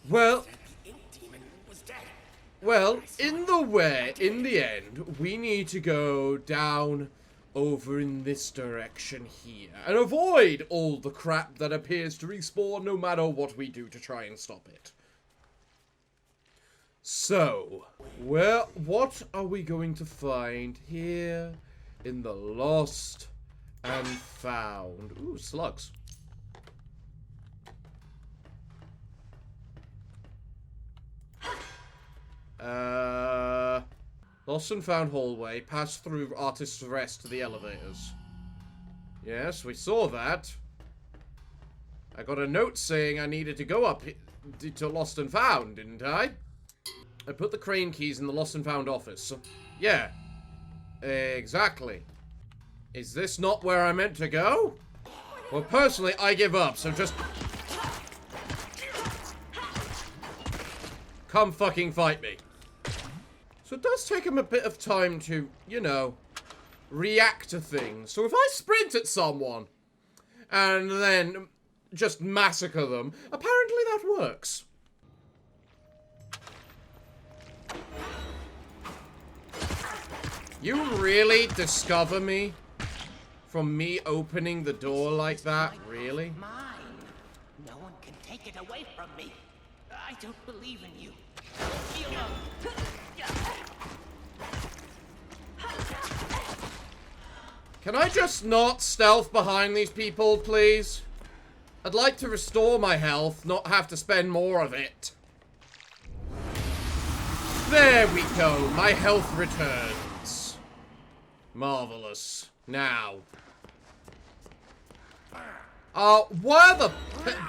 Well, well, in the end, we need to go down over in this direction here and avoid all the crap that appears to respawn no matter what we do to try and stop it. So, what are we going to find here in the Lost and Found? Ooh, slugs. Lost and Found hallway. Pass through Artist's Rest to the elevators. Yes, we saw that. I got a note saying I needed to go up to Lost and Found, didn't I? I put the crane keys in the Lost and Found office. Yeah. Exactly. Is this not where I meant to go? Well, personally, I give up, so just... come fucking fight me. So it does take him a bit of time to, you know, react to things. So if I sprint at someone and then just massacre them, apparently that works. You really discover me from me opening the door like that? Really? Mine. No one can take it away from me. I don't believe in you. Leave me alone. Can I just not stealth behind these people, please? I'd like to restore my health, not have to spend more of it. There we go. My health returns. Marvelous. Now. Where the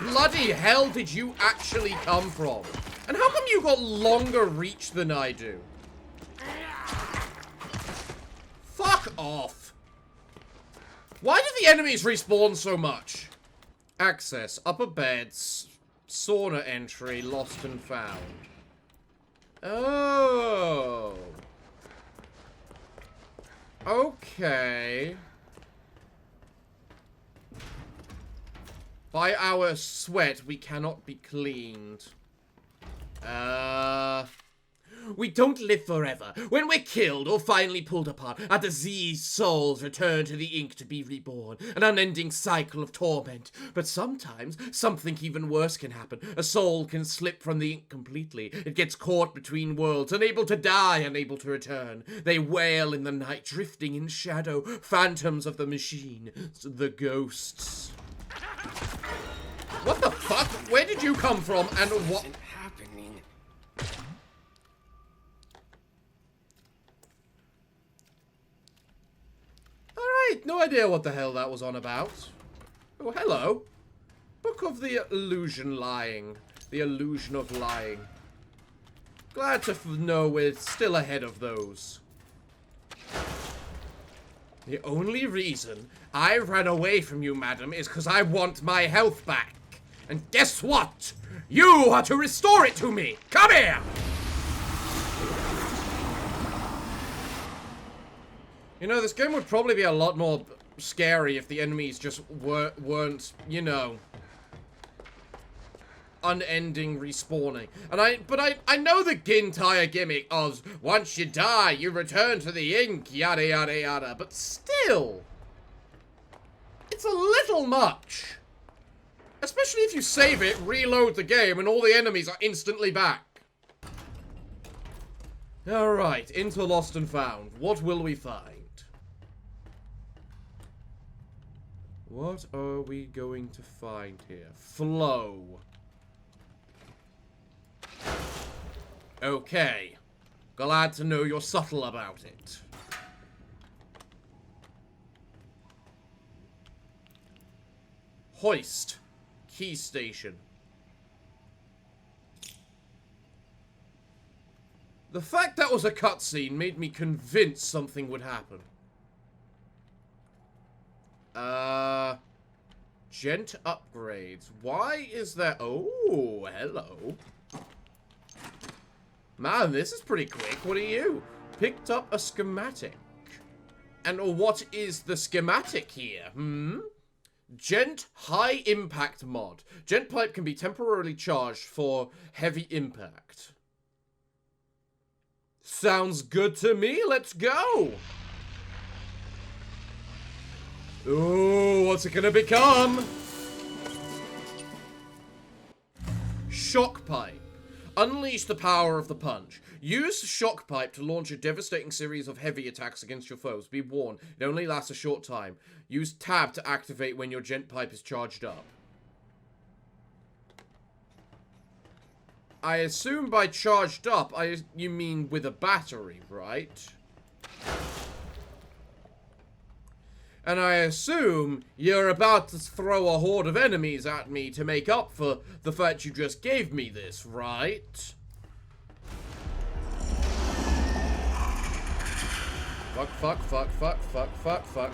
bloody hell did you actually come from? And how come you got longer reach than I do? Fuck off. Why do the enemies respawn so much? Access. Upper beds. Sauna entry. Lost and Found. Oh. Okay. By our sweat, we cannot be cleaned. We don't live forever. When we're killed or finally pulled apart, our diseased souls return to the ink to be reborn. An unending cycle of torment. But sometimes, something even worse can happen. A soul can slip from the ink completely. It gets caught between worlds, unable to die, unable to return. They wail in the night, drifting in shadow. Phantoms of the machine. The ghosts. What the fuck? Where did you come from and what? Alright, no idea what the hell that was on about. Oh, hello. Book of the Illusion Lying. The Illusion of Lying. Glad to know we're still ahead of those. The only reason I ran away from you, madam, is because I want my health back. And guess what? You are to restore it to me! Come here! You know, this game would probably be a lot more scary if the enemies just weren't, you know, unending respawning. But I know the entire gimmick of once you die, you return to the ink, yada yada yada. But still, it's a little much. Especially if you save it, reload the game, and all the enemies are instantly back. Alright, into Lost and Found. What will we find? What are we going to find here? Flow. Okay. Glad to know you're subtle about it. Hoist. Key station. The fact that was a cutscene made me convinced something would happen. Gent upgrades. Why is there... Oh, hello. Man, this is pretty quick. What are you? Picked up a schematic. And what is the schematic here? Gent High Impact mod. Gent Pipe can be temporarily charged for heavy impact. Sounds good to me. Let's go. Ooh, what's it gonna become? Shock Pipe. Unleash the power of the punch. Use Shock Pipe to launch a devastating series of heavy attacks against your foes. Be warned, it only lasts a short time. Use Tab to activate when your Gent Pipe is charged up. I assume by charged up, you mean with a battery, right? And I assume you're about to throw a horde of enemies at me to make up for the fact you just gave me this, right? Fuck, fuck, fuck, fuck, fuck, fuck, fuck.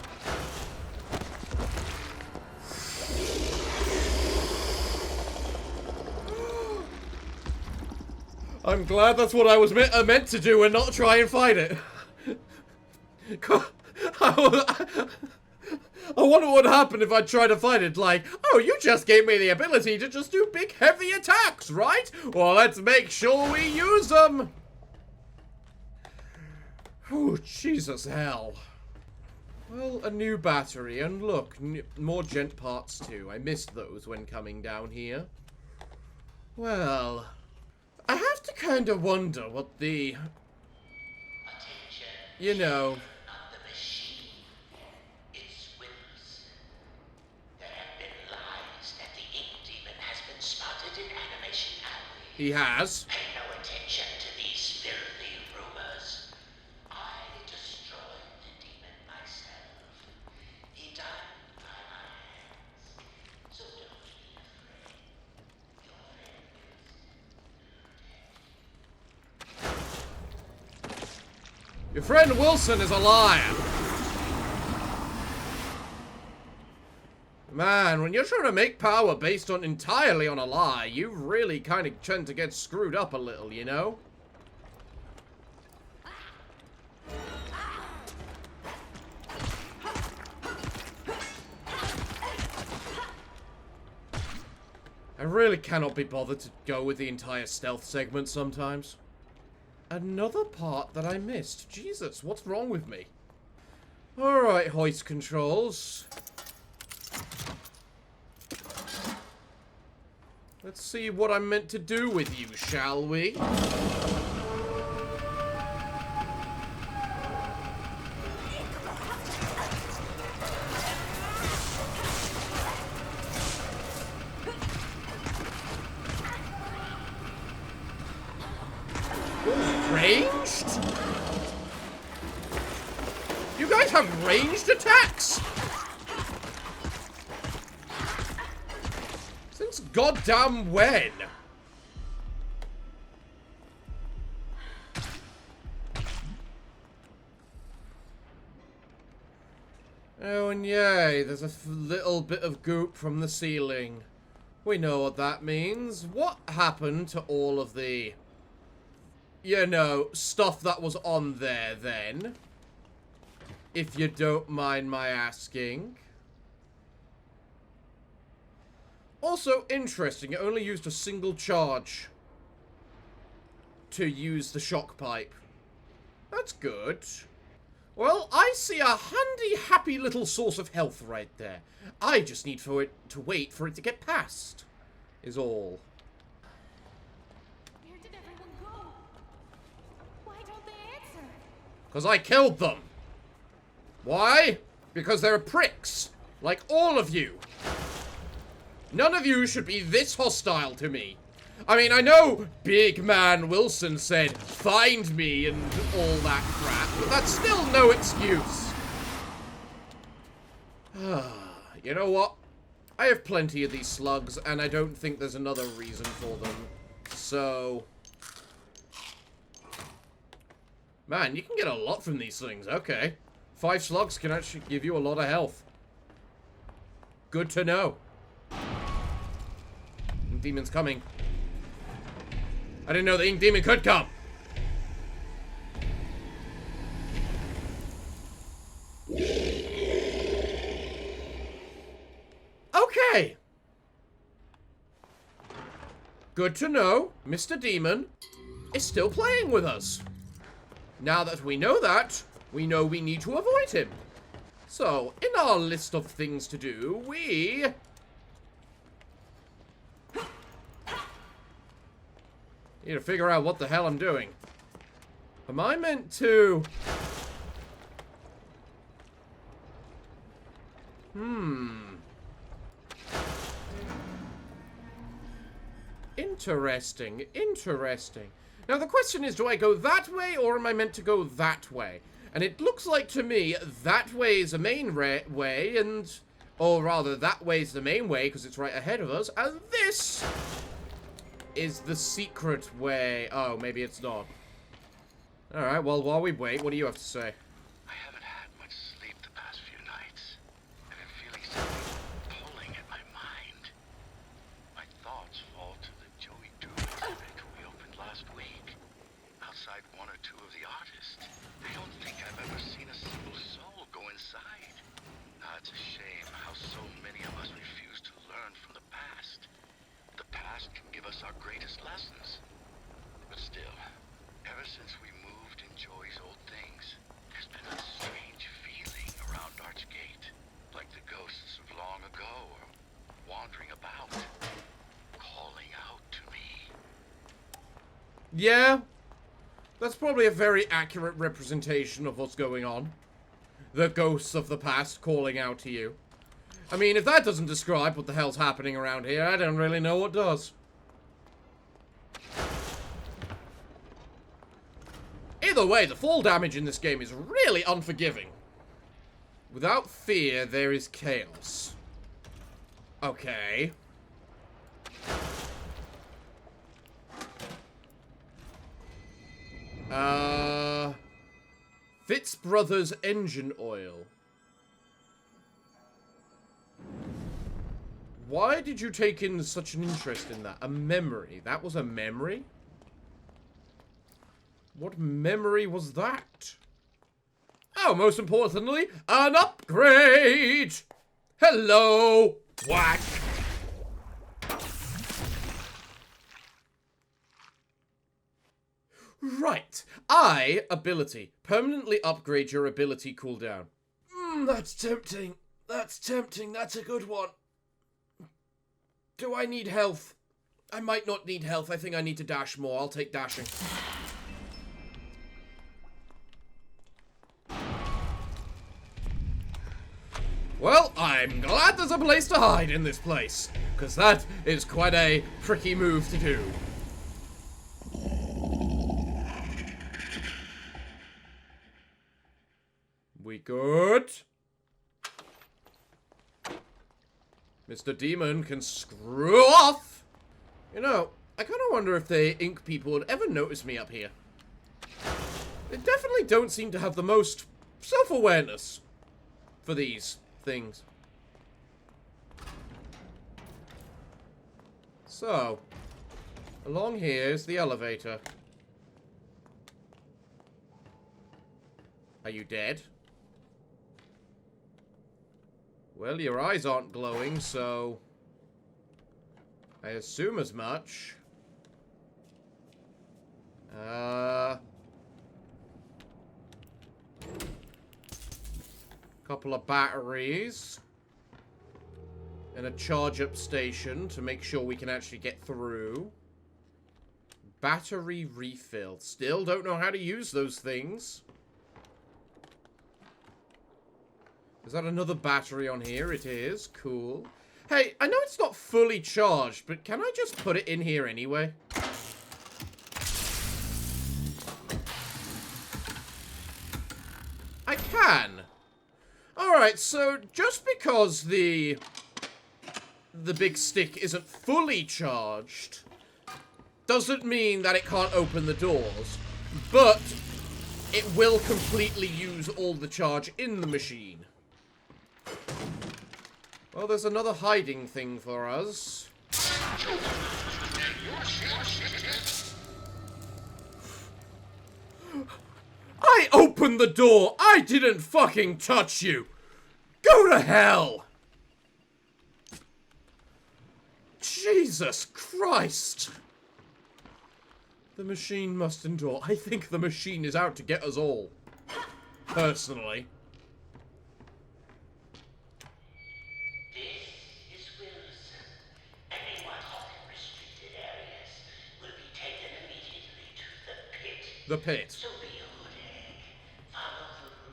I'm glad that's what I was meant to do and not try and fight it. I wonder what would happen if I tried to fight it, like, oh, you just gave me the ability to just do big, heavy attacks, right? Well, let's make sure we use them. Oh, Jesus hell. Well, a new battery, and look, more gent parts too. I missed those when coming down here. Well, I have to kind of wonder what the... You know... He has. Pay no attention to these filthy rumors. I destroyed the demon myself. He died by my hands. So don't be afraid. Your friend Wilson is a liar. Man, when you're trying to make power based entirely on a lie, you really kind of tend to get screwed up a little, you know? I really cannot be bothered to go with the entire stealth segment sometimes. Another part that I missed. Jesus, what's wrong with me? Alright, hoist controls. Let's see what I'm meant to do with you, shall we? Ranged? You guys have ranged attacks? Since goddamn when? Oh, and yay, there's a little bit of goop from the ceiling. We know what that means. What happened to all of the, you know, stuff that was on there then? If you don't mind my asking. Also, interesting, it only used a single charge to use the shock pipe. That's good. Well, I see a handy, happy little source of health right there. I just need for it to wait for it to get past, is all. Where did everyone go? Why don't they answer? Because I killed them. Why? Because they're pricks. Like all of you. None of you should be this hostile to me. I mean, I know Big Man Wilson said, find me and all that crap, but that's still no excuse. You know what? I have plenty of these slugs, and I don't think there's another reason for them. So... Man, you can get a lot from these things. Okay. 5 slugs can actually give you a lot of health. Good to know. Ink Demon's coming. I didn't know the Ink Demon could come. Good to know. Mr. Demon is still playing with us. Now that we know that, we know we need to avoid him. So, in our list of things to do, we... need to figure out what the hell I'm doing. Am I meant to... Interesting, interesting. Now the question is, do I go that way or am I meant to go that way? And it looks like to me that way is the main way and... or rather, that way is the main way because it's right ahead of us. And this is the secret way. Oh, maybe it's not. Alright, well, while we wait, what do you have to say? I haven't had much sleep the past few nights. I've been feeling something pulling at my mind. My thoughts fall to the Joey Doom exhibit we opened last week. Outside one or two of the artists. I don't think I've ever seen a single soul go inside. Now, it's a shame how so many of us refuse to learn from the past. The past can give us our greatest lessons. But still, ever since we moved in Joey's old things, there's been a strange feeling around Archgate. Like the ghosts of long ago are wandering about, calling out to me. Yeah, that's probably a very accurate representation of what's going on. The ghosts of the past calling out to you. I mean, if that doesn't describe what the hell's happening around here, I don't really know what does. Either way, the fall damage in this game is really unforgiving. Without fear, there is chaos. Okay. Fitz Brothers engine oil. Why did you take in such an interest in that? A memory. That was a memory? What memory was that? Oh, most importantly, an upgrade! Hello! Whack! Right. Ability. Permanently upgrade your ability cooldown. That's tempting. That's tempting. That's a good one. Do I need health? I might not need health. I think I need to dash more. I'll take dashing. Well, I'm glad there's a place to hide in this place, because that is quite a tricky move to do. We good? Mr. Demon can screw off! You know, I kind of wonder if the ink people would ever notice me up here. They definitely don't seem to have the most self-awareness for these things. So, along here is the elevator. Are you dead? Well, your eyes aren't glowing, so I assume as much. Couple of batteries. And a charge-up station to make sure we can actually get through. Battery refill. Still don't know how to use those things. Is that another battery on here? It is. Cool. Hey, I know it's not fully charged, but can I just put it in here anyway? I can. Alright, so just because the big stick isn't fully charged doesn't mean that it can't open the doors, but it will completely use all the charge in the machine. Well, there's another hiding thing for us. I opened the door! I didn't fucking touch you! Go to hell! Jesus Christ! The machine must endure. I think the machine is out to get us all. Personally. This is Wilson. Anyone caught in restricted areas will be taken immediately to the pit. The pit. So be a good egg. Follow the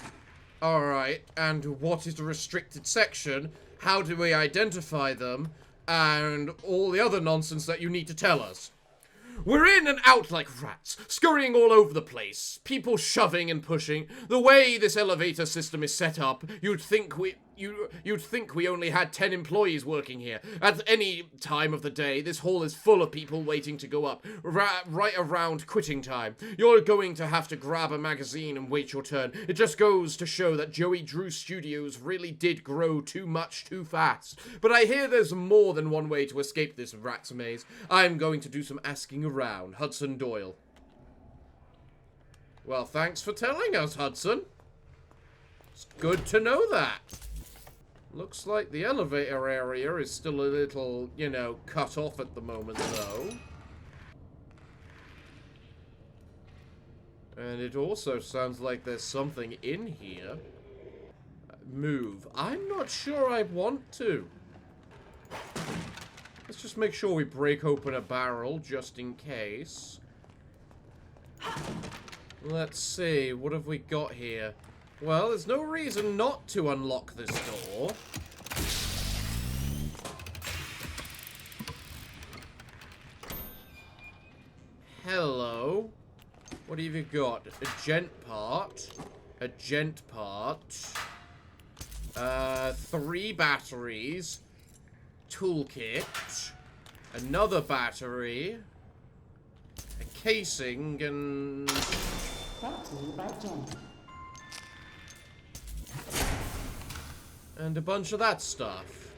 rules. Alright, and what is the restricted section? How do we identify them? And all the other nonsense that you need to tell us. We're in and out like rats, scurrying all over the place, people shoving and pushing. The way this elevator system is set up, you'd think we only had 10 employees working here. At any time of the day, this hall is full of people waiting to go up, right around quitting time. You're going to have to grab a magazine and wait your turn. It just goes to show that Joey Drew Studios really did grow too much too fast. But I hear there's more than one way to escape this rat's maze. I'm going to do some asking around. Hudson Doyle. Well, thanks for telling us, Hudson. It's good to know that. Looks like the elevator area is still a little, you know, cut off at the moment, though. And it also sounds like there's something in here. Move. I'm not sure I want to. Let's just make sure we break open a barrel, just in case. Let's see, what have we got here? Well, there's no reason not to unlock this door. Hello. What have you got? A gent part. A gent part. 3 batteries. Toolkit. Another battery. A casing and... Brought to you by Gent. And a bunch of that stuff.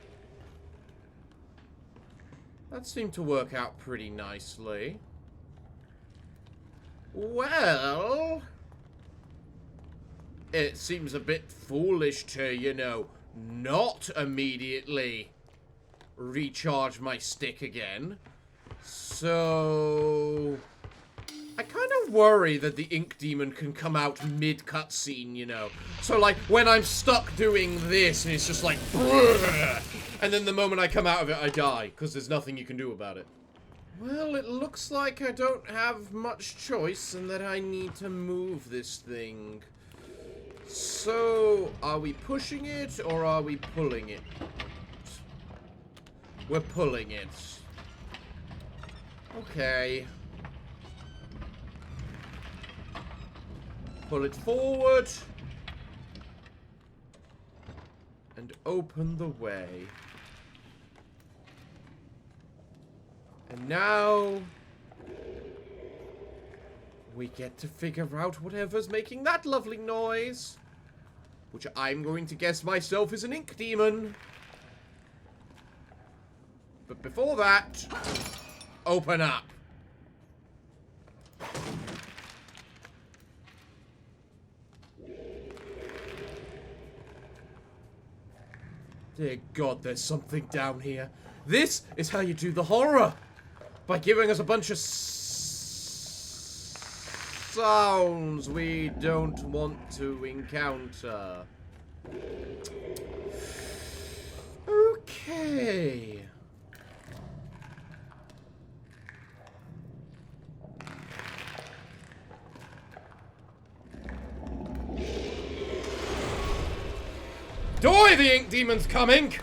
That seemed to work out pretty nicely. Well... It seems a bit foolish to, you know, not immediately recharge my stick again. So... I kind of worry that the ink demon can come out mid-cutscene, you know. So, like, when I'm stuck doing this, and it's just like, brrr, and then the moment I come out of it, I die, because there's nothing you can do about it. Well, it looks like I don't have much choice, and that I need to move this thing. So, are we pushing it, or are we pulling it? We're pulling it. Okay. Pull it forward. And open the way. And now... we get to figure out whatever's making that lovely noise. Which I'm going to guess myself is an ink demon. But before that... open up. Dear God, there's something down here. This is how you do the horror. By giving us a bunch of sounds we don't want to encounter. Okay. Doy, the ink demon's coming!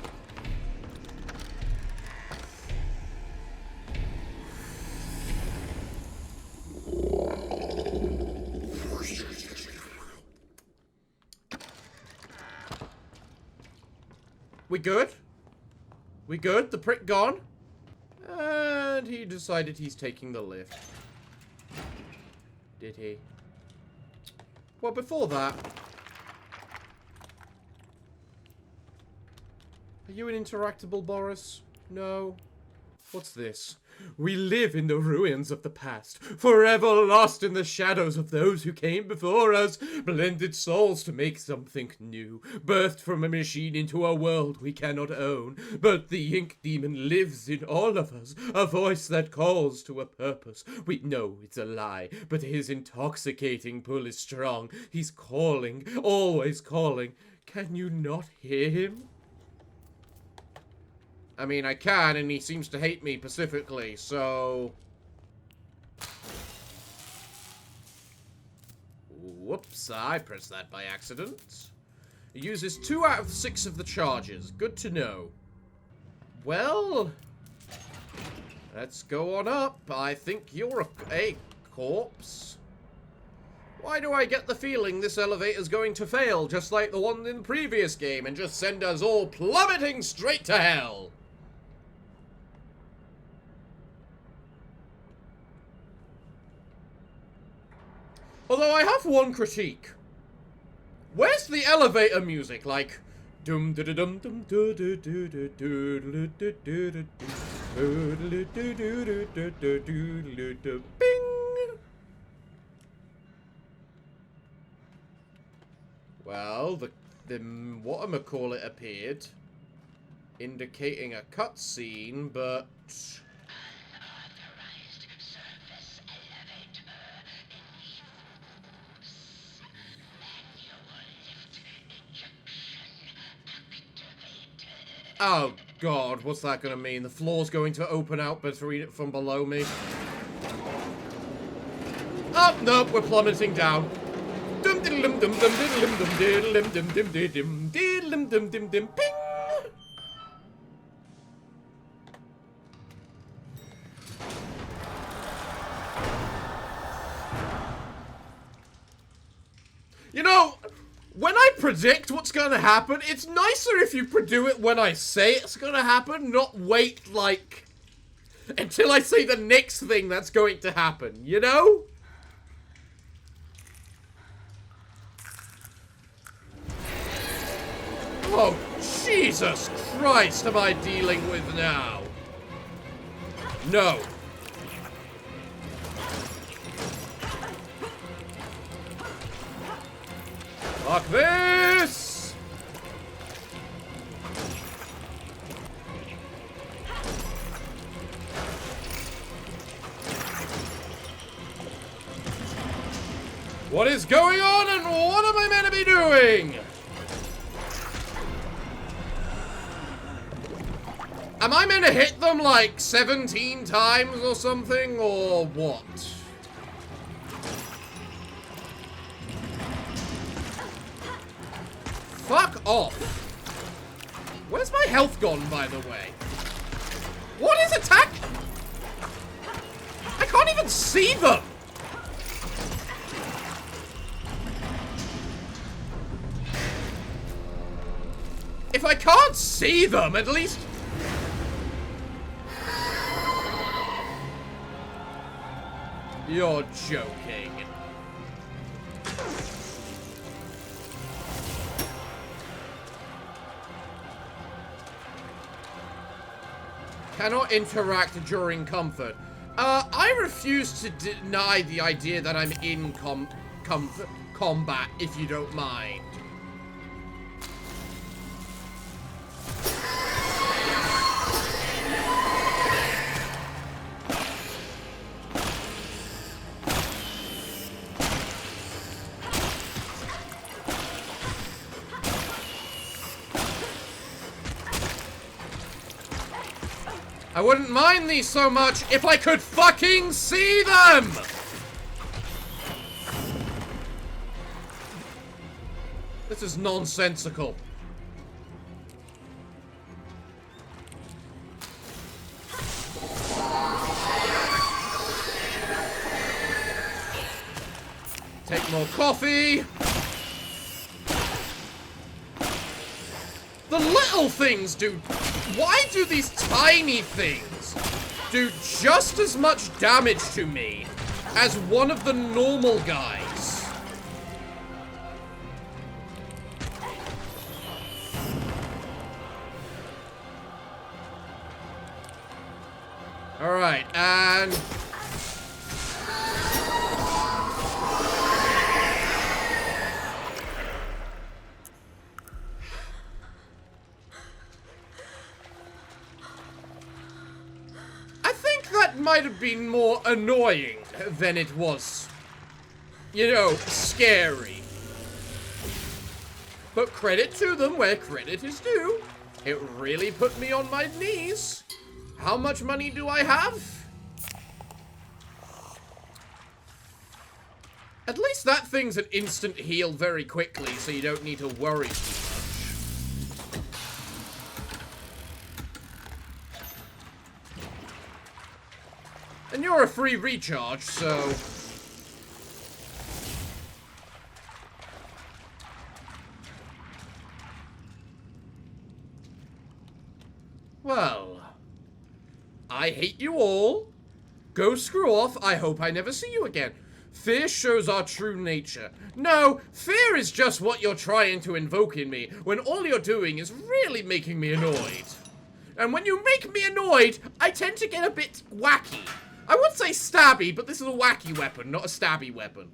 We good? We good? The prick gone? And he decided he's taking the lift. Did he? Well, before that... Are you an interactable, Boris? No. What's this? We live in the ruins of the past, forever lost in the shadows of those who came before us, blended souls to make something new, birthed from a machine into a world we cannot own. But the ink demon lives in all of us, a voice that calls to a purpose. We know it's a lie, but his intoxicating pull is strong. He's calling, always calling. Can you not hear him? I mean, I can, and he seems to hate me pacifically, so... Whoops, I pressed that by accident. It uses 2 out of 6 of the charges. Good to know. Well... let's go on up. I think you're a corpse. Why do I get the feeling this elevator's going to fail, just like the one in the previous game, and just send us all plummeting straight to hell? Although I have one critique. Where's the elevator music? Like, dum da dum dum do do do do do do do do bing. Well, the whatchamacallit appeared, indicating a cutscene, but. Unauthorized surface elevator in use. Manual lift ejection activated. Oh God, what's that gonna mean? The floor's going to open out from below me. Oh nope, we're plummeting down. Dum dum dum dum dum dum dum dum dum dum dum dum dum dum ping. You know, when I predict what's gonna happen, it's nicer if you do it when I say it's gonna happen, not wait, like, until I say the next thing that's going to happen, you know? Oh, Jesus Christ, am I dealing with now? No. Fuck this! What is going on and what am I meant to be doing? Am I meant to hit them like 17 times or something, or what? Fuck off. Where's my health gone, by the way? What is attack? I can't even see them. If I can't see them, at least... You're joking. Cannot interact during comfort. I refuse to deny the idea that I'm in combat, if you don't mind. I wouldn't mind these so much if I could fucking see them! This is nonsensical. Take more coffee. The little things do... Why do these tiny things do just as much damage to me as one of the normal guys? Alright, and... I think that might have been more annoying than it was, you know, scary. But credit to them where credit is due. It really put me on my knees. How much money do I have? At least that thing's an instant heal very quickly, so you don't need to worry too much. And you're a free recharge, so... Well, I hate you all. Go screw off. I hope I never see you again. Fear shows our true nature. No, fear is just what you're trying to invoke in me, when all you're doing is really making me annoyed. And when you make me annoyed, I tend to get a bit wacky. I would say stabby, but this is a wacky weapon, not a stabby weapon.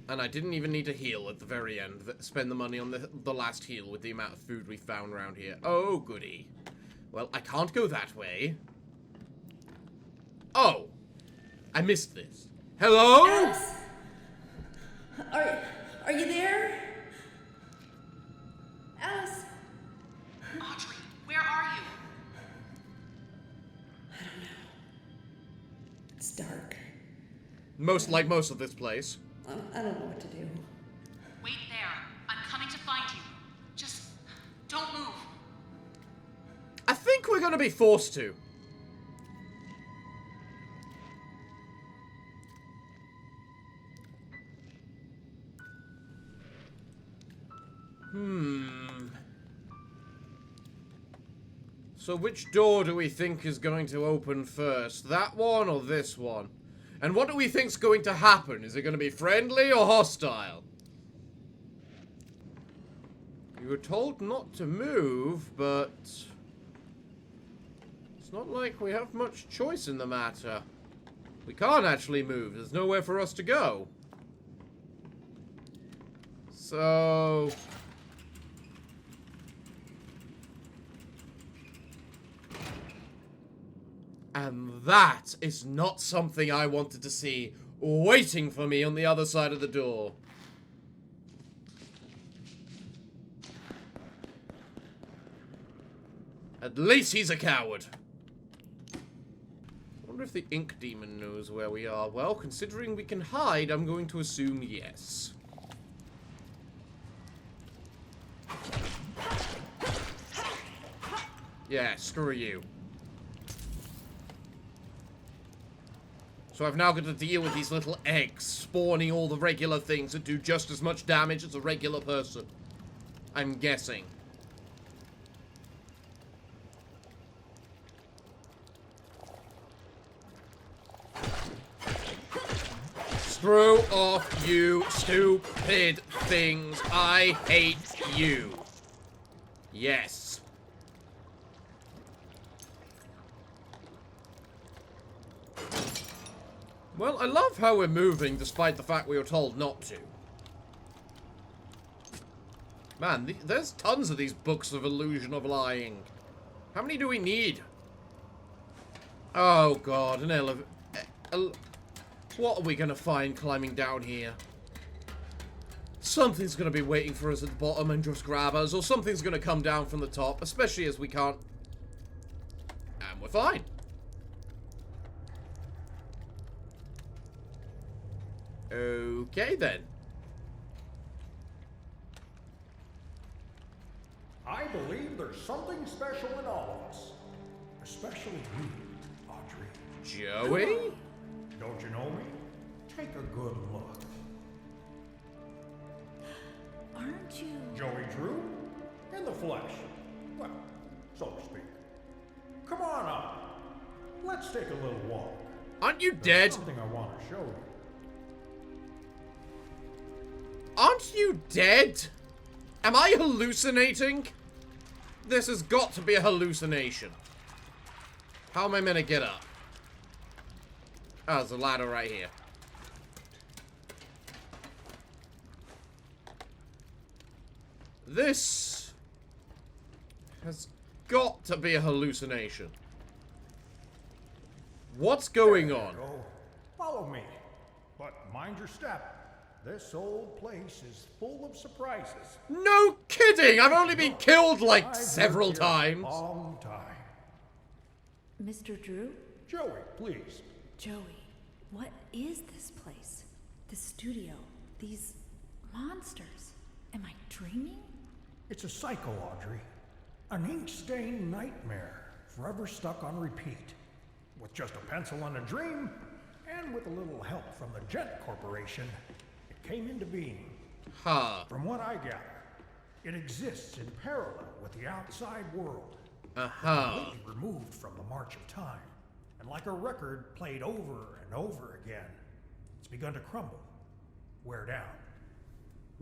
And I didn't even need to heal at the very end. Spend the money on the last heal with the amount of food we found around here. Oh, goody. Well, I can't go that way. Oh. I missed this. Hello? Alice? Are you there? Alice? Audrey, where are you? I don't know. It's dark. Most of this place. I don't know what to do. Wait there. I'm coming to find you. Just don't move. I think we're gonna be forced to. So which door do we think is going to open first? That one or this one? And what do we think's going to happen? Is it going to be friendly or hostile? You were told not to move, but... it's not like we have much choice in the matter. We can't actually move. There's nowhere for us to go. So... and that is not something I wanted to see waiting for me on the other side of the door. At least he's a coward. I wonder if the ink demon knows where we are. Well, considering we can hide, I'm going to assume yes. Yeah, screw you. So I've now got to deal with these little eggs spawning all the regular things that do just as much damage as a regular person. I'm guessing. Screw off, you stupid things. I hate you. Yes. Well, I love how we're moving despite the fact we were told not to. Man, there's tons of these books of illusion of lying. How many do we need? Oh god, an elevator. What are we gonna find climbing down here? Something's gonna be waiting for us at the bottom and just grab us, or something's gonna come down from the top, especially as we can't... and we're fine. Okay, then. I believe there's something special in all of us. Especially you, Audrey. Joey? Don't you know me? Take a good look. Aren't you? Joey Drew? In the flesh. Well, so to speak. Come on up. Let's take a little walk. Aren't you There's dead? something I want to show you. Aren't you dead? Am I hallucinating? This has got to be a hallucination. How am I meant to get up? Oh, there's a ladder right here. This has got to be a hallucination. What's going on? Go. Follow me. But mind your step. This old place is full of surprises. No kidding! I've only been killed like I've several lived here a times. long time. Mr. Drew? Joey, please. Joey, what is this place? The studio? These monsters? Am I dreaming? It's a cycle, Audrey. An ink-stained nightmare, forever stuck on repeat. With just a pencil and a dream, and with a little help from the Gent Corporation, it came into being. Huh. From what I gather, it exists in parallel with the outside world. Completely removed from the march of time. And like a record played over and over again, it's begun to crumble, wear down.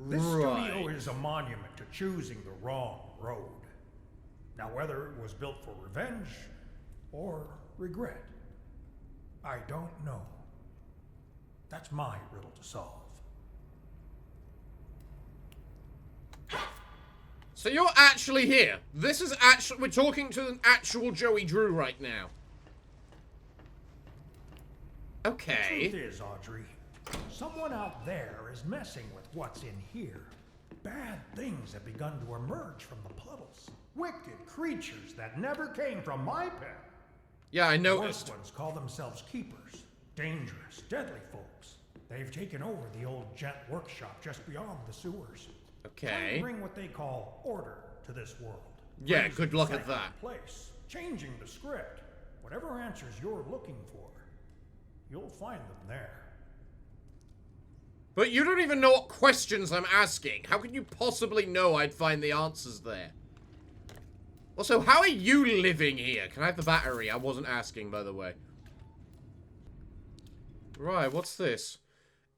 This studio is a monument to choosing the wrong road. Now, whether it was built for revenge or regret, I don't know. That's my riddle to solve. So you're actually here. This is actually... We're talking to an actual Joey Drew right now. Okay. The truth is, Audrey, someone out there is messing with what's in here. Bad things have begun to emerge from the puddles. Wicked creatures that never came from my pen. Yeah, I Worst noticed. ones call themselves keepers. Dangerous, deadly folks. They've taken over the old Gent workshop just beyond the sewers. Trying Okay. to bring what they call order to this world. Yeah, Raising good luck the at that. Place, changing the script. Whatever answers you're looking for, you'll find them there. But you don't even know what questions I'm asking. How could you possibly know I'd find the answers there? Also, how are you living here? Can I have the battery? I wasn't asking, by the way. Right, what's this?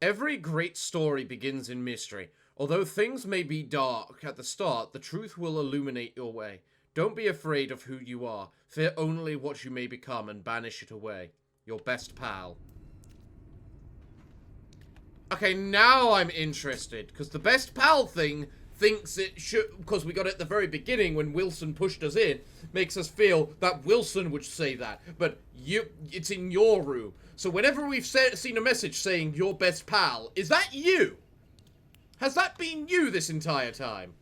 Every great story begins in mystery. Although things may be dark at the start, the truth will illuminate your way. Don't be afraid of who you are. Fear only what you may become and banish it away. Your best pal. Okay, now I'm interested. Because the best pal thing thinks it should... Because we got it at the very beginning when Wilson pushed us in. Makes us feel that Wilson would say that. But it's in your room. So whenever we've seen a message saying your best pal, is that you? Has that been you this entire time?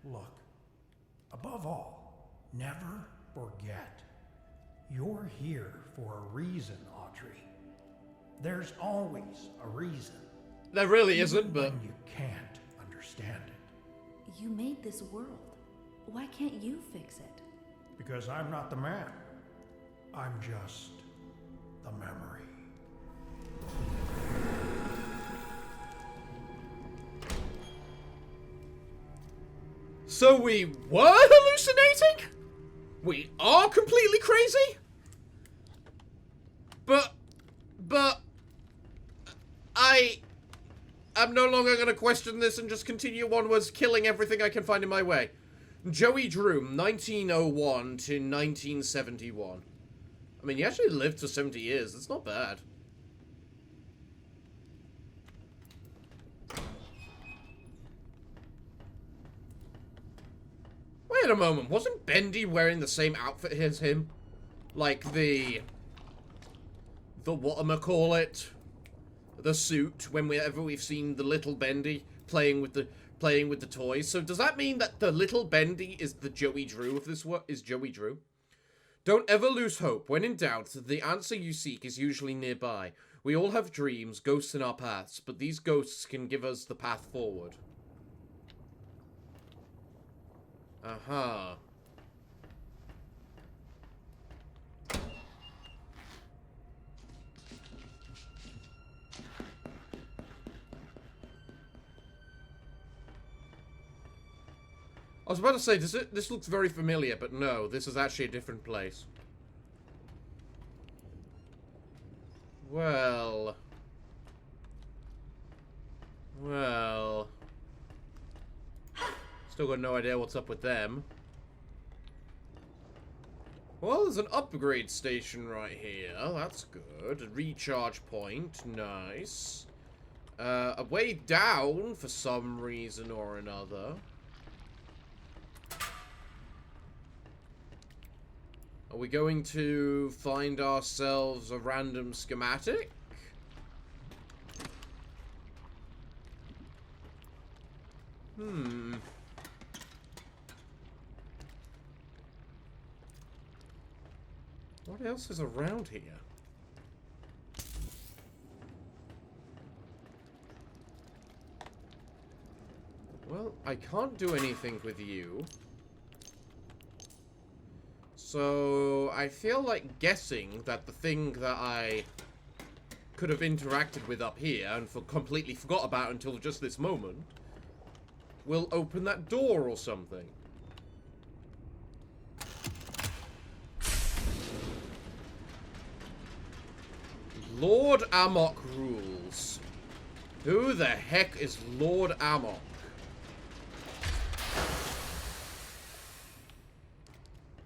Look, above all, never forget. You're here for a reason, Audrey. There's always a reason. There really Even isn't, but... when you can't understand it. You made this world. Why can't you fix it? Because I'm not the man. I'm just the memory. So we were hallucinating? We are completely crazy? But I'm no longer going to question this and just continue onwards, killing everything I can find in my way. Joey Drew, 1901 to 1971. I mean, he actually lived for 70 years. That's not bad. Wait a moment. Wasn't Bendy wearing the same outfit as him? Like the whatchamacallit? The suit, whenever we've seen the little Bendy playing with the toys. So does that mean that the little Bendy is the Joey Drew of this world? Is Joey Drew? Don't ever lose hope. When in doubt, the answer you seek is usually nearby. We all have dreams, ghosts in our paths, but these ghosts can give us the path forward. Aha. I was about to say, this looks very familiar, but no, this is actually a different place. Well... Still got no idea what's up with them. Well, there's an upgrade station right here. That's good. A recharge point. Nice. A way down for some reason or another. Are we going to find ourselves a random schematic? What else is around here? Well, I can't do anything with you. So, I feel like guessing that the thing that I could have interacted with up here and completely forgot about until just this moment will open that door or something. Lord Amok rules. Who the heck is Lord Amok?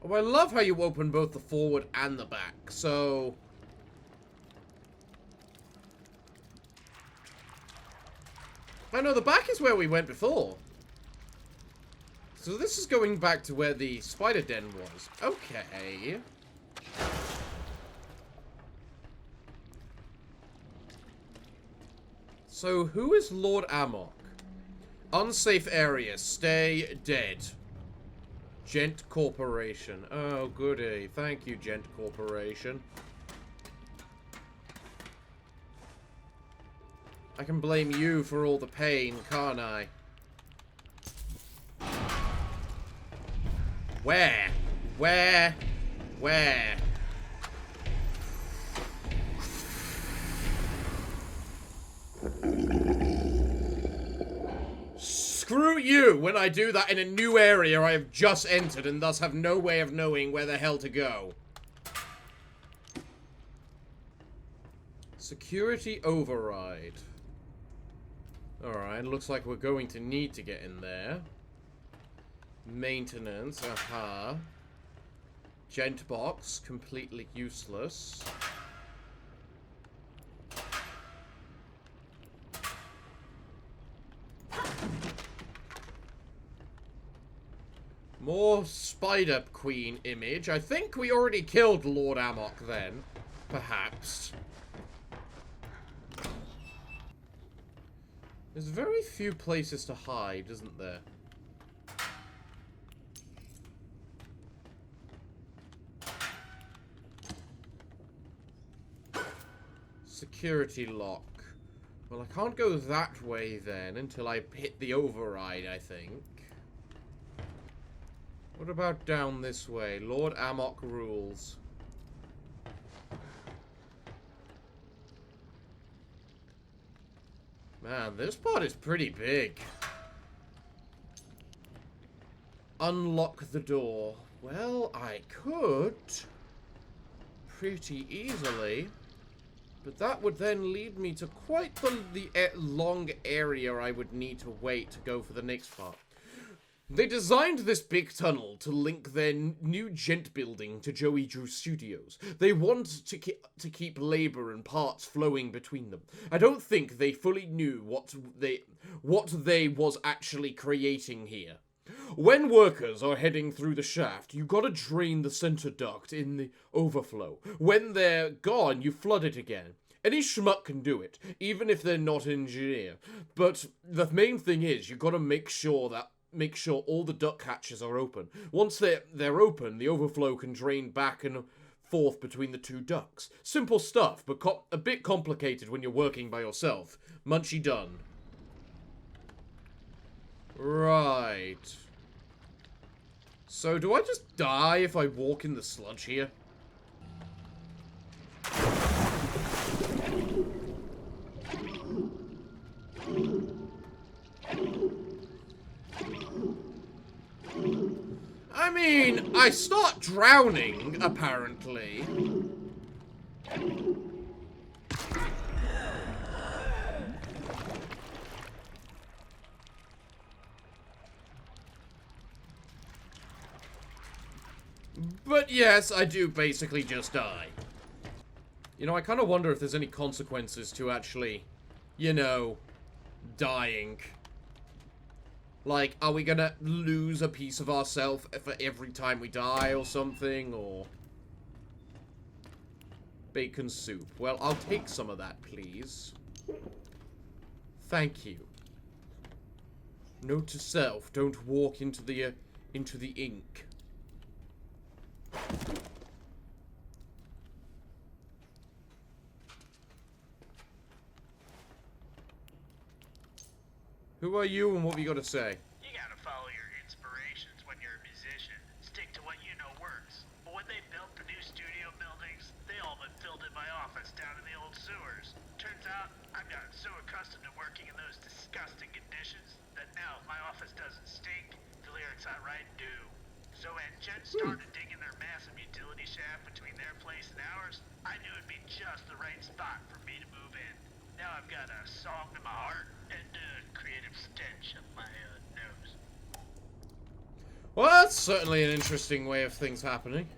Oh, I love how you open both the forward and the back, so... I know, the back is where we went before. So this is going back to where the spider den was. Okay. So, who is Lord Amok? Unsafe area. Stay dead. Gent Corporation. Oh, goody. Thank you, Gent Corporation. I can blame you for all the pain, can't I? Where? Where? Where? Screw you when I do that in a new area I have just entered and thus have no way of knowing where the hell to go. Security override. Alright, looks like we're going to need to get in there. Maintenance, aha. Gent box, completely useless. More Spider Queen image. I think we already killed Lord Amok then. Perhaps. There's very few places to hide, isn't there? Security lock. Well, I can't go that way then until I hit the override, I think. What about down this way? Lord Amok rules. Man, this part is pretty big. Unlock the door. Well, I could. Pretty easily. But that would then lead me to quite the long area I would need to wait to go for the next part. They designed this big tunnel to link their new Gent building to Joey Drew Studios. They want to keep labor and parts flowing between them. I don't think they fully knew what they was actually creating here. When workers are heading through the shaft, you gotta drain the center duct in the overflow. When they're gone, you flood it again. Any schmuck can do it, even if they're not an engineer. But the main thing is, you gotta make sure all the duct hatches are open. Once they're open, the overflow can drain back and forth between the two ducts. Simple stuff, but a bit complicated when you're working by yourself. Munchie done. Right. So, do I just die if I walk in the sludge here? I mean, I start drowning, apparently. But yes, I do basically just die. You know, I kind of wonder if there's any consequences to actually, you know, dying. Like, are we gonna lose a piece of ourselves for every time we die or something, or... Bacon soup. Well, I'll take some of that, please. Thank you. Note to self, don't walk into the ink. Who are you and what have you got to say? You gotta follow your inspirations when you're a musician. Stick to what you know works. But when they built the new studio buildings, they all but filled in my office down in the old sewers. Turns out, I've gotten so accustomed to working in those disgusting conditions that now if my office doesn't stink, the lyrics I write do. So when Jen started digging their massive utility shaft between their place and ours, I knew it'd be just the right spot for me to move in. Now I've got a song to my heart and a creative stench up my nose. Well, that's certainly an interesting way of things happening.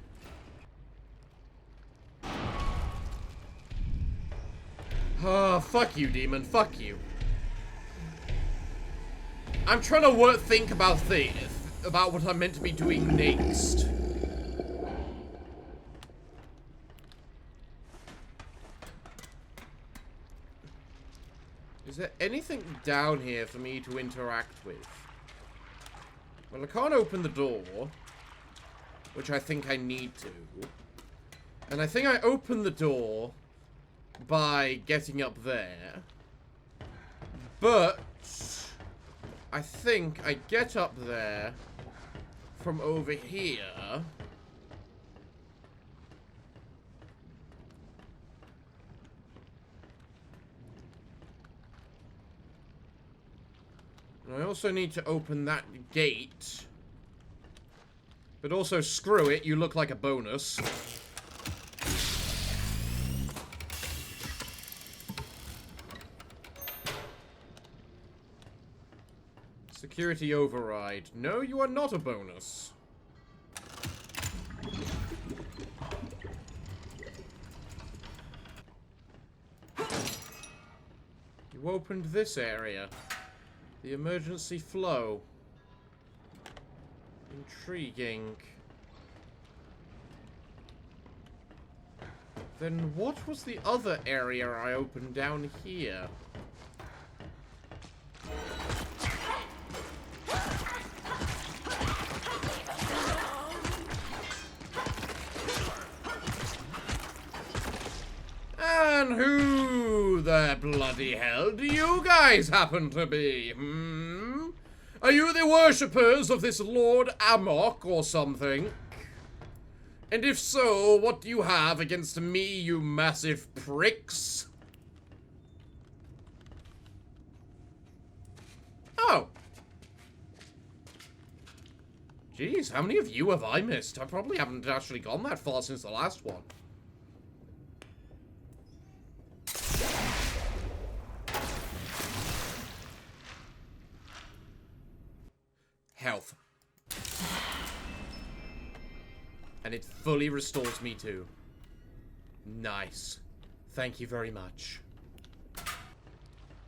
Oh, fuck you, demon. Fuck you. I'm trying to think about what I'm meant to be doing next. Is there anything down here for me to interact with? Well, I can't open the door, which I think I need to. And I think I open the door by getting up there. But I think I get up there from over here. And I also need to open that gate. But also, screw it, you look like a bonus. Security override. No, you are not a bonus. You opened this area. The emergency flow. Intriguing. Then what was the other area I opened down here? And who the bloody hell do you guys happen to be? Hmm? Are you the worshippers of this Lord Amok or something? And if so, what do you have against me, you massive pricks? Oh. Jeez, how many of you have I missed? I probably haven't actually gone that far since the last one. Health. And it fully restores me too. Nice. Thank you very much.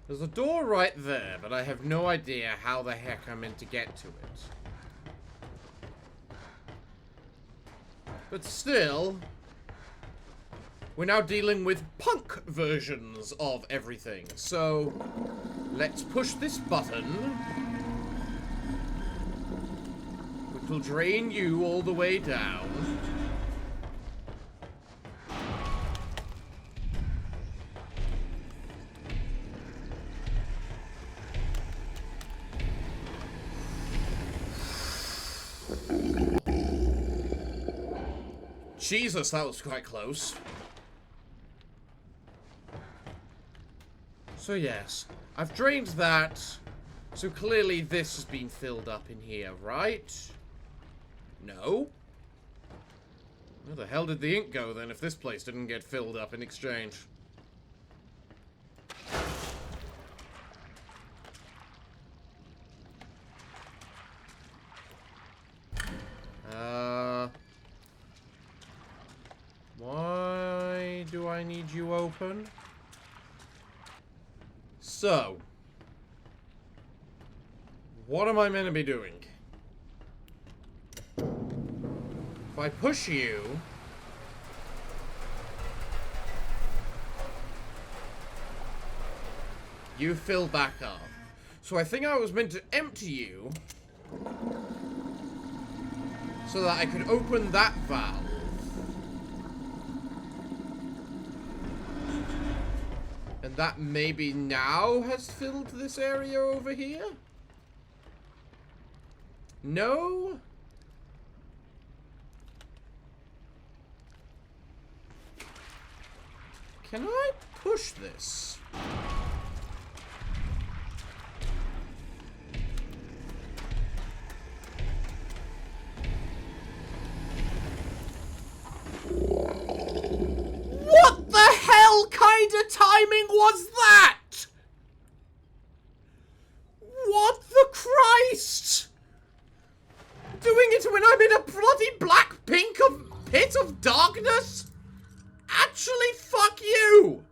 There's a door right there, but I have no idea how the heck I'm meant to get to it. But still, we're now dealing with punk versions of everything. So, let's push this button. Will drain you all the way down. Jesus, that was quite close. So yes, I've drained that. So clearly this has been filled up in here, right? No? Where the hell did the ink go then if this place didn't get filled up in exchange? Why do I need you open? So, what am I meant to be doing? If I push you... you fill back up. So I think I was meant to empty you so that I could open that valve. And that maybe now has filled this area over here? No? Can I push this? What the hell kind of timing was that? What the Christ? Doing it when I'm in a bloody black pink of pit of darkness? Actually, fuck you!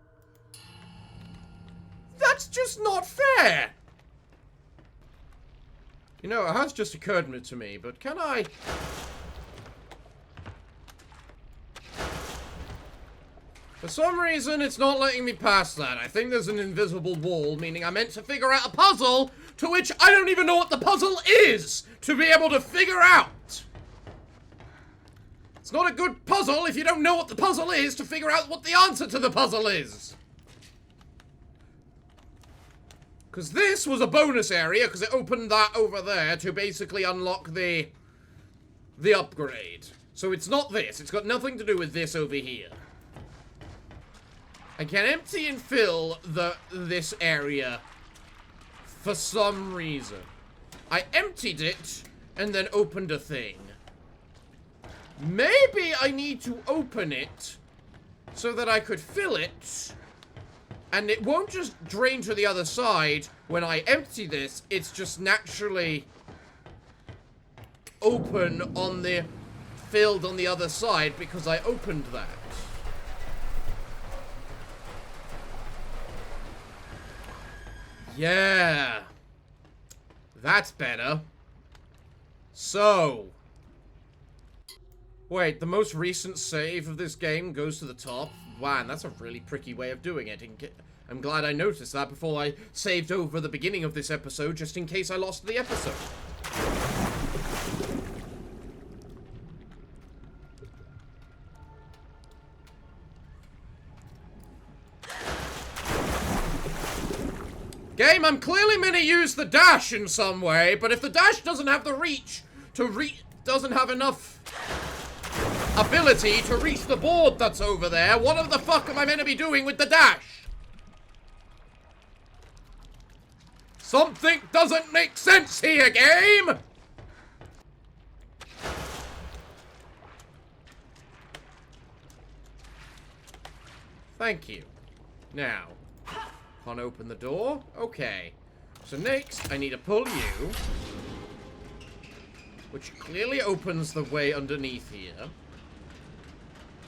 That's just not fair! You know, it has just occurred to me, but can I... For some reason, it's not letting me past that. I think there's an invisible wall, meaning I meant to figure out a puzzle, to which I don't even know what the puzzle is, to be able to figure out. It's not a good puzzle if you don't know what the puzzle is to figure out what the answer to the puzzle is. Because this was a bonus area, because it opened that over there to basically unlock the upgrade. So it's not this. It's got nothing to do with this over here. I can empty and fill this area for some reason. I emptied it and then opened a thing. Maybe I need to open it so that I could fill it, and it won't just drain to the other side when I empty this. It's just naturally open on the filled on the other side because I opened that. Yeah, that's better. So, wait, the most recent save of this game goes to the top? Wow, that's a really pricky way of doing it. I'm glad I noticed that before I saved over the beginning of this episode, just in case I lost the episode. Game, I'm clearly meant to use the dash in some way, but if the dash doesn't have the reach to doesn't have enough ability to reach the board that's over there, what the fuck am I meant to be doing with the dash? Something doesn't make sense here, game! Thank you. Now, can't open the door? Okay. So next, I need to pull you, which clearly opens the way underneath here.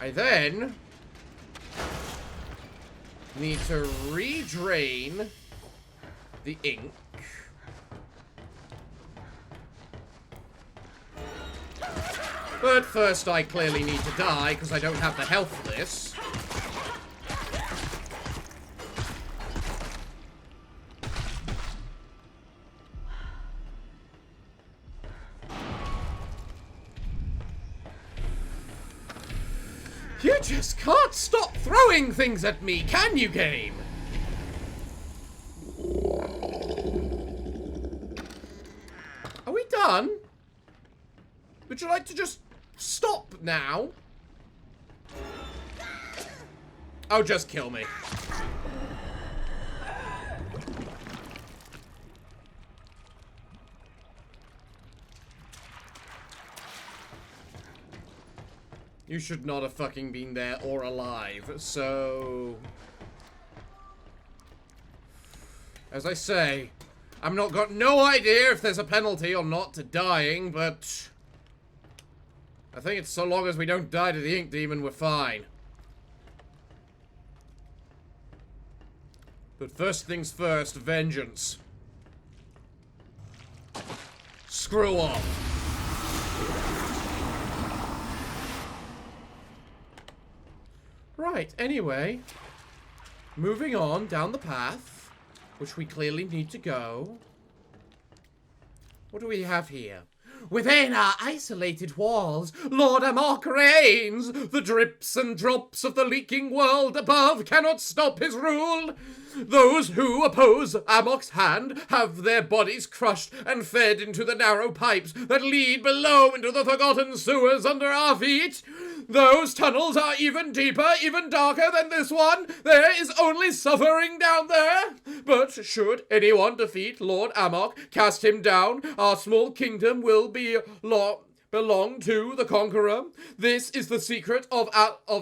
I then need to redrain the ink. But first, I clearly need to die because I don't have the health for this. You just can't stop throwing things at me, can you, game? Are we done? Would you like to just stop now? Oh, just kill me. You should not have fucking been there or alive, so... As I say, I've got no idea if there's a penalty or not to dying, but... I think it's so long as we don't die to the ink demon, we're fine. But first things first, vengeance. Screw off. Right, anyway. Moving on down the path, which we clearly need to go. What do we have here? Within our isolated walls, Lord Amok reigns. The drips and drops of the leaking world above cannot stop his rule. Those who oppose Amok's hand have their bodies crushed and fed into the narrow pipes that lead below into the forgotten sewers under our feet. Those tunnels are even deeper, even darker than this one. There is only suffering down there. But should anyone defeat Lord Amok, cast him down, our small kingdom will belong to the conqueror. This is the secret of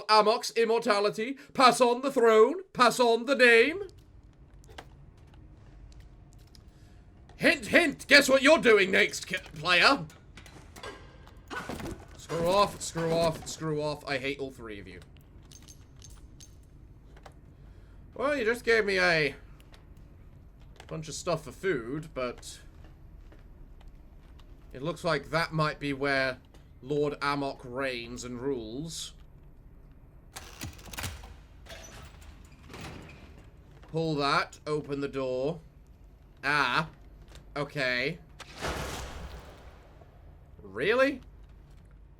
Amok's immortality. Pass on the throne, pass on the name. Hint, hint, guess what you're doing next, player? Screw off, screw off, screw off. I hate all three of you. Well, you just gave me a bunch of stuff for food, but it looks like that might be where Lord Amok reigns and rules. Pull that, open the door. Ah, okay. Really?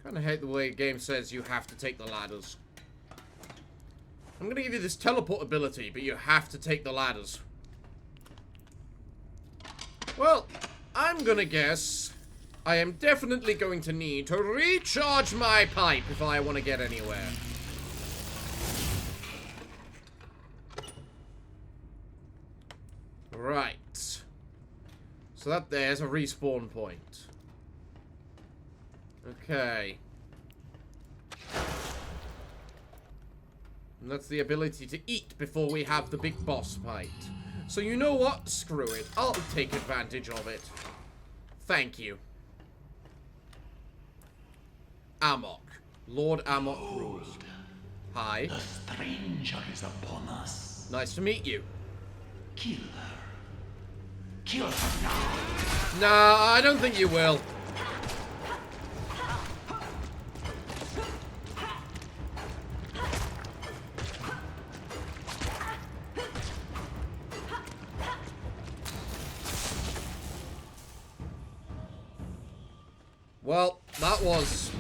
Kinda hate the way the game says you have to take the ladders. I'm gonna give you this teleport ability, but you have to take the ladders. Well, I'm gonna guess I am definitely going to need to recharge my pipe if I want to get anywhere. Right. So that there's a respawn point. Okay. And that's the ability to eat before we have the big boss fight. So you know what? Screw it. I'll take advantage of it. Thank you. Amok. Lord Amok rules. Hi. The stranger is upon us. Nice to meet you. Kill her. Kill her now. Nah, I don't think you will. Well, that was...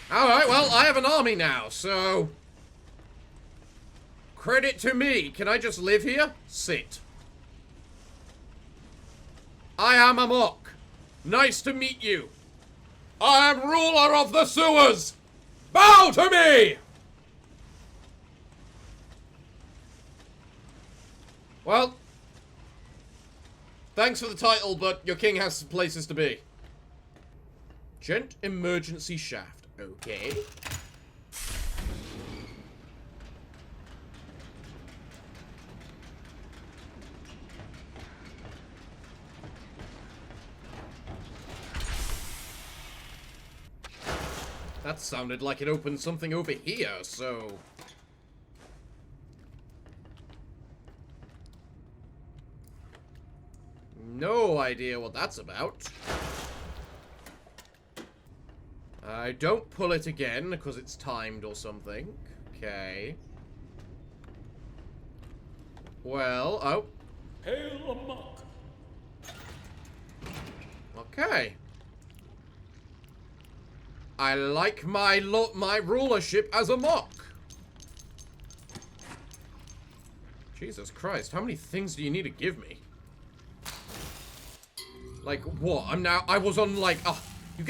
Alright, well, I have an army now, so... Credit to me. Can I just live here? Sit. I am Amok. Nice to meet you. I am ruler of the sewers. Bow to me! Well, thanks for the title, but your king has some places to be. Gent emergency shaft. Okay. That sounded like it opened something over here, so... No idea what that's about. I don't pull it again because it's timed or something. Okay. Well, oh. Hail Amok. Okay. I like my rulership as Amok. Jesus Christ, how many things do you need to give me? Like, what? I was on, like,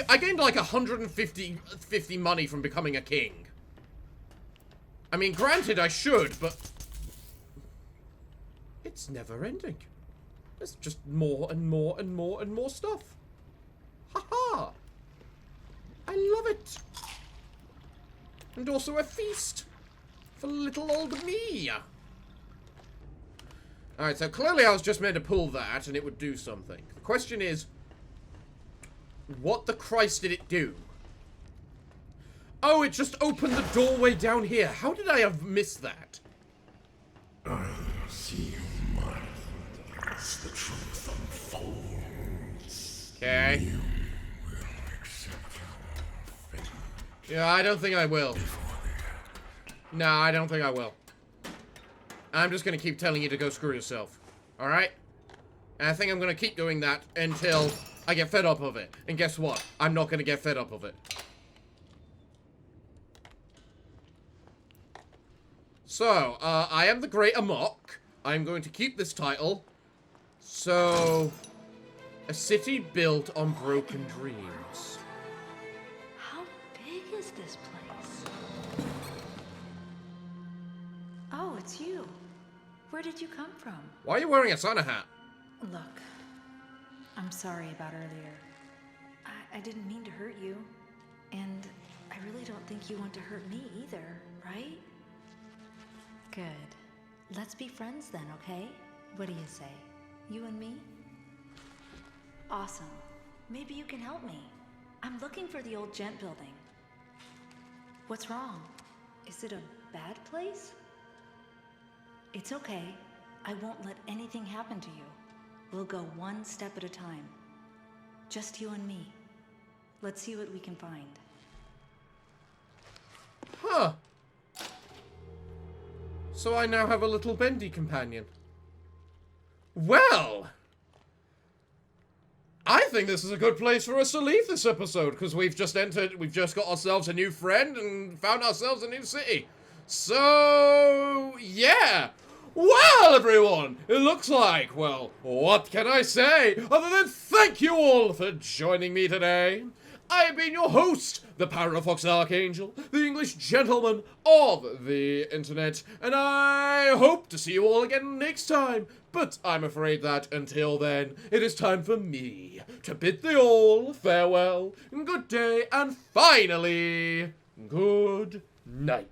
I gained, like, 150 money from becoming a king. I mean, granted, I should, but... It's never ending. There's just more and more and more and more stuff. Ha-ha! I love it. And also a feast for little old me. Alright, so clearly I was just meant to pull that and it would do something. The question is, what the Christ did it do? Oh, it just opened the doorway down here. How did I have missed that? I see you, Martha, as the truth unfolds. Okay. You will accept your fate. Yeah, I don't think I will. No, I don't think I will. I'm just gonna keep telling you to go screw yourself. Alright? And I think I'm gonna keep doing that until I get fed up of it. And guess what? I'm not gonna get fed up of it. So, I am the Great Amok. I'm going to keep this title. So, a city built on broken dreams. How big is this place? Oh, it's you. Where did you come from? Why are you wearing a Santa hat? Look, I'm sorry about earlier. I didn't mean to hurt you. And I really don't think you want to hurt me either, right? Good. Let's be friends then, okay? What do you say? You and me? Awesome. Maybe you can help me. I'm looking for the old gent building. What's wrong? Is it a bad place? It's okay. I won't let anything happen to you. We'll go one step at a time. Just you and me. Let's see what we can find. Huh. So I now have a little Bendy companion. Well, I think this is a good place for us to leave this episode, because we've just got ourselves a new friend and found ourselves a new city. So, yeah. Well, everyone, it looks like, well, what can I say other than thank you all for joining me today. I have been your host, the Parafox Archangel, the English gentleman of the internet, and I hope to see you all again next time. But I'm afraid that until then, it is time for me to bid thee all farewell, good day, and finally, good night.